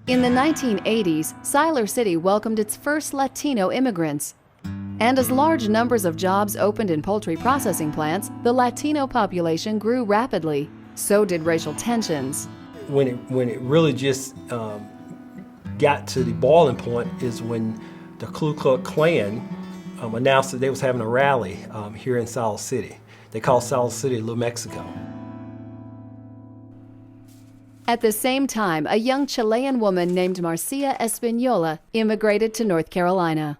In the 1980s, Siler City welcomed its first Latino immigrants. And as large numbers of jobs opened in poultry processing plants, the Latino population grew rapidly. So did racial tensions. When it really just got to the boiling point is when the Ku Klux Klan announced that they was having a rally here in Siler City. They called Siler City Little Mexico. At the same time, a young Chilean woman named Marcia Espinola immigrated to North Carolina.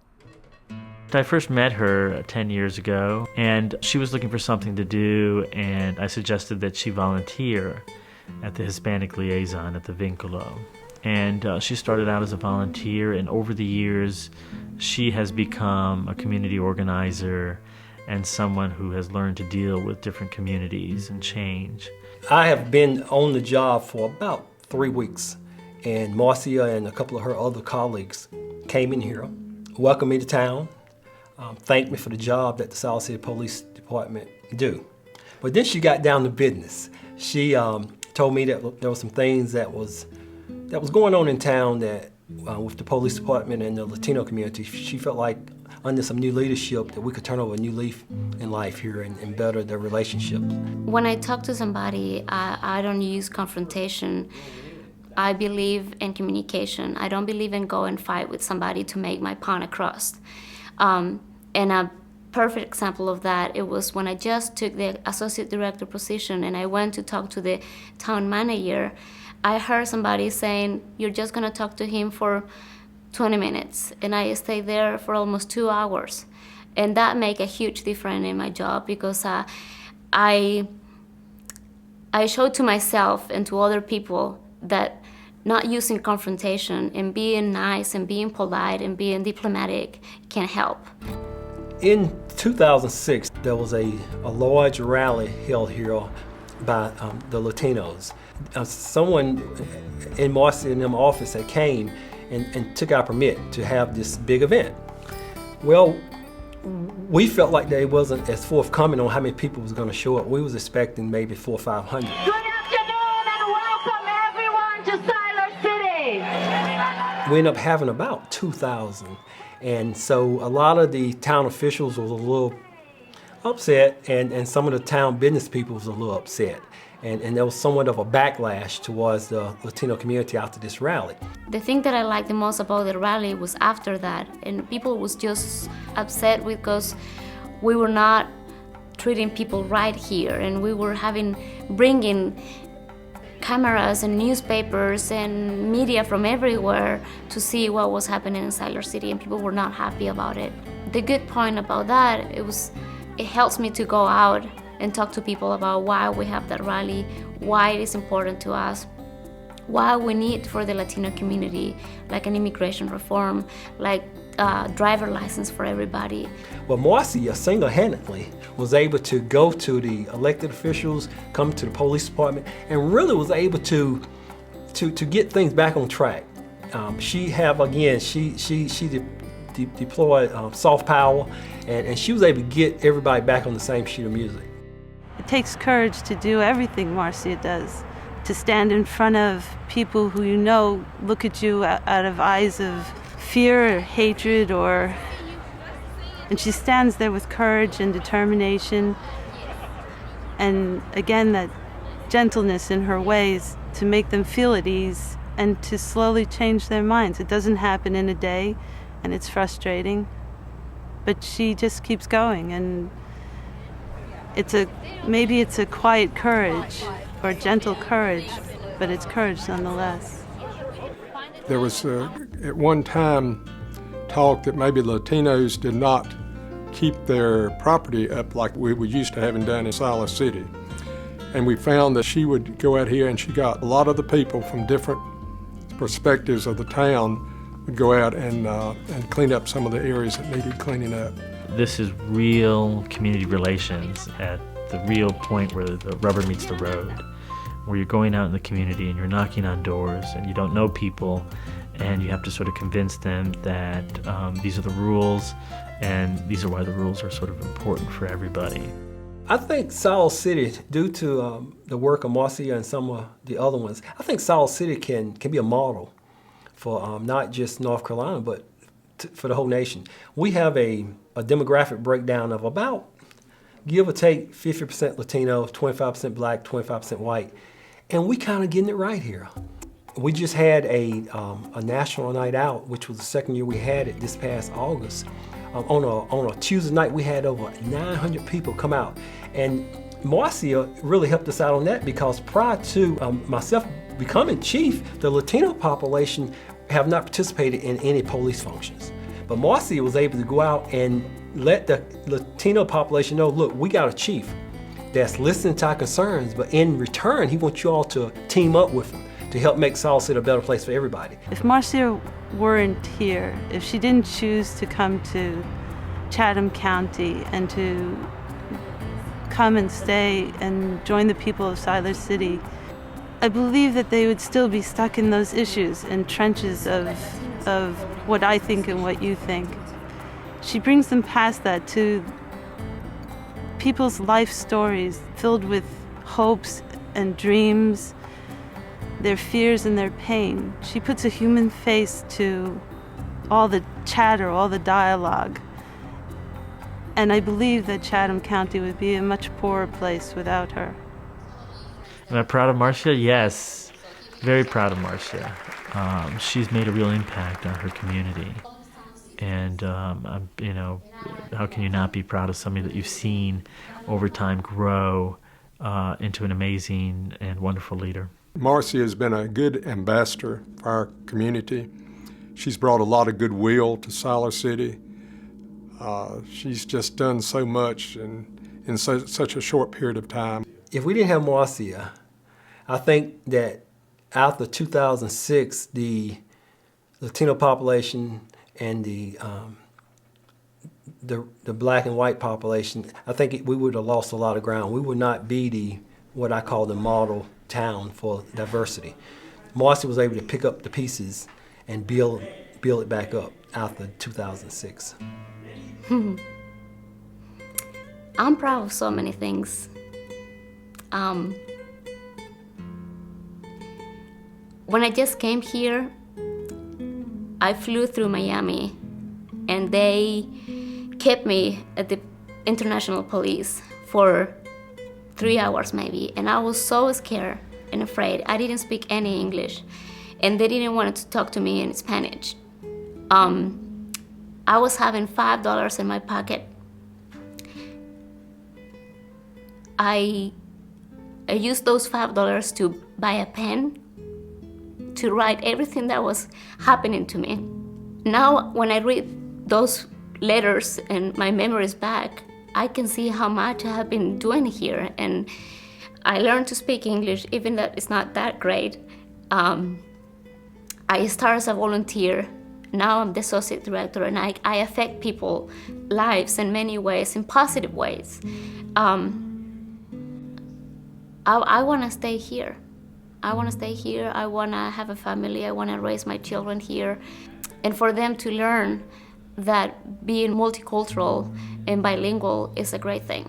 I first met her 10 years ago, and she was looking for something to do, and I suggested that she volunteer at the Hispanic Liaison at the Vinculo. And she started out as a volunteer, and over the years, she has become a community organizer and someone who has learned to deal with different communities and change. I have been on the job for about 3 weeks, and Marcia and a couple of her other colleagues came in here, welcomed me to town, thanked me for the job that the Siler City Police Department do. But then she got down to business. She told me that there were some things that was going on in town that with the police department and the Latino community. She felt like under some new leadership that we could turn over a new leaf in life here and better the relationships. When I talk to somebody, I don't use confrontation. I believe in communication. I don't believe in go and fight with somebody to make my point across. And a perfect example of that, it was when I just took the associate director position and I went to talk to the town manager. I heard somebody saying, "You're just gonna talk to him for 20 minutes. And I stayed there for almost 2 hours. And that made a huge difference in my job because I showed to myself and to other people that not using confrontation and being nice and being polite and being diplomatic can help. In 2006, there was a large rally held here by the Latinos. Someone in Marcia and them office that came and took our permit to have this big event. Well, we felt like they wasn't as forthcoming on how many people was going to show up. We was expecting maybe 400 or 500. Good afternoon and welcome everyone to Siler City. We ended up having about 2,000. And so a lot of the town officials was a little upset and some of the town business people was a little upset. And there was somewhat of a backlash towards the Latino community after this rally. The thing that I liked the most about the rally was after that, and people was just upset because we were not treating people right here, and we were bringing cameras and newspapers and media from everywhere to see what was happening in Siler City, and people were not happy about it. The good point about that, it helps me to go out and talk to people about why we have that rally, why it is important to us, why we need for the Latino community, like an immigration reform, like driver license for everybody. Well, Marcia single-handedly was able to go to the elected officials, come to the police department, and really was able to get things back on track. She deployed soft power, and she was able to get everybody back on the same sheet of music. It takes courage to do everything Marcia does, to stand in front of people who you know look at you out of eyes of fear or hatred, and she stands there with courage and determination, and again that gentleness in her ways to make them feel at ease and to slowly change their minds. It doesn't happen in a day, and it's but she just keeps going, and maybe it's a quiet courage or gentle courage, but it's courage nonetheless. There was at one time talk that maybe Latinos did not keep their property up like we were used to having done in Siler City. And we found that she would go out here and she got a lot of the people from different perspectives of the town would go out and clean up some of the areas that needed cleaning up. This is real community relations at the real point where the rubber meets the road, where you're going out in the community and you're knocking on doors and you don't know people and you have to sort of convince them that these are the rules and these are why the rules are sort of important for everybody. I think Siler City, due to the work of Marcia and some of the other ones, I think Siler City can be a model for not just North Carolina, but for the whole nation. We have a demographic breakdown of about, give or take, 50% Latino, 25% Black, 25% white, and we kind of getting it right here. We just had a national night out, which was the second year we had it this past August. On a Tuesday night, we had over 900 people come out. And Marcia really helped us out on that because prior to myself becoming chief, the Latino population have not participated in any police functions. But Marcia was able to go out and let the Latino population know, look, we got a chief that's listening to our concerns, but in return, he wants you all to team up with him to help make Siler City a better place for everybody. If Marcia weren't here, if she didn't choose to come to Chatham County and to come and stay and join the people of Siler City, I believe that they would still be stuck in those issues and trenches of what I think and what you think. She brings them past that to people's life stories filled with hopes and dreams, their fears and their pain. She puts a human face to all the chatter, all the dialogue. And I believe that Chatham County would be a much poorer place without her. Am I proud of Marcia? Yes, very proud of Marcia. She's made a real impact on her community. And, how can you not be proud of somebody that you've seen over time grow into an amazing and wonderful leader? Marcia has been a good ambassador for our community. She's brought a lot of goodwill to Siler City. She's just done so much in such a short period of time. If we didn't have Marcia, I think that after 2006, the Latino population and the Black and white population, I think we would have lost a lot of ground. We would not be what I call the model town for diversity. Marcia was able to pick up the pieces and build it back up after 2006. I'm proud of so many things. When I just came here, I flew through Miami and they kept me at the international police for 3 hours maybe, and I was so scared and afraid. I didn't speak any English and they didn't want to talk to me in Spanish. I was having $5 in my pocket. I used those $5 to buy a pen to write everything that was happening to me. Now, when I read those letters and my memories back, I can see how much I have been doing here, and I learned to speak English, even though it's not that great. I started as a volunteer. Now I'm the associate director, and I affect people's lives in many ways, in positive ways. I want to stay here. I want to stay here. I want to have a family. I want to raise my children here. And for them to learn that being multicultural and bilingual is a great thing.